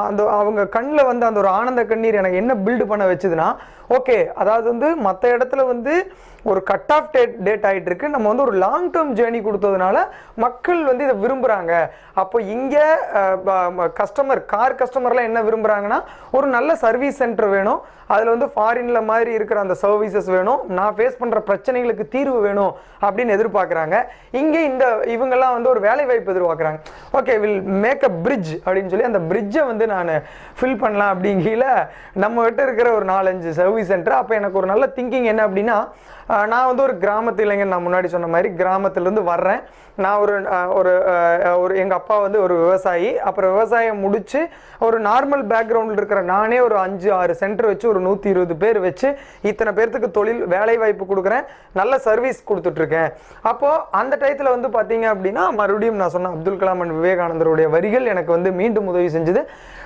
அந்த அவங்க கண்ணில் வந்து அந்த ஒரு ஆனந்த கண்ணீர் எனக்கு என்ன பில்டு பண்ண வச்சுதுன்னா, ஓகே, அதாவது வந்து மற்ற இடத்துல வந்து ஒரு கட் ஆஃப் டேட் ஆகிட்டு இருக்கு, நம்ம வந்து ஒரு லாங் டேர்ம் ஜேர்னி கொடுத்ததுனால மக்கள் வந்து இதை விரும்புகிறாங்க. அப்போ இங்கே கார் கஸ்டமர்லாம் என்ன விரும்புகிறாங்கன்னா, ஒரு நல்ல சர்வீஸ் சென்டர் வேணும், அதில் வந்து ஃபாரின்ல மாதிரி இருக்கிற அந்த சர்வீசஸ் வேணும், நான் ஃபேஸ் பண்ணுற பிரச்சனைகளுக்கு தீர்வு வேணும் அப்படின்னு எதிர்பார்க்குறாங்க. இங்கே இவங்கெல்லாம் வந்து ஒரு வேலை வாய்ப்பு எதிர்பார்க்குறாங்க. Okay, will make a bridge அப்படின்னு சொல்லி அந்த பிரிட்ஜை வந்து நான் ஃபில் பண்ணலாம் அப்படிங்கிற நம்மகிட்ட இருக்கிற ஒரு 4-5 சர்வீஸ் சென்டர். அப்போ எனக்கு ஒரு நல்ல திங்கிங் என்ன அப்படின்னா, நான் வந்து ஒரு கிராமத்து இளைஞன், நான் முன்னாடி சொன்ன மாதிரி கிராமத்துலேருந்து வர்றேன். நான் ஒரு எங்கள் அப்பா வந்து ஒரு விவசாயி. அப்புறம் விவசாயம் முடித்து ஒரு நார்மல் பேக்ரவுண்டில் இருக்கிற நானே ஒரு 5-6 சென்டர் வச்சு ஒரு 120 பேர் வச்சு இத்தனை பேர்த்துக்கு தொழில் வேலை வாய்ப்பு கொடுக்குறேன், நல்ல சர்வீஸ் கொடுத்துட்ருக்கேன். அப்போது அந்த டயத்தில் வந்து பார்த்தீங்க அப்படின்னா, மறுபடியும் நான் சொன்ன அப்துல் கலாம் அண்ட் விவேகானந்தருடைய வரிகள் எனக்கு வந்து மீண்டும் உதவி செஞ்சது.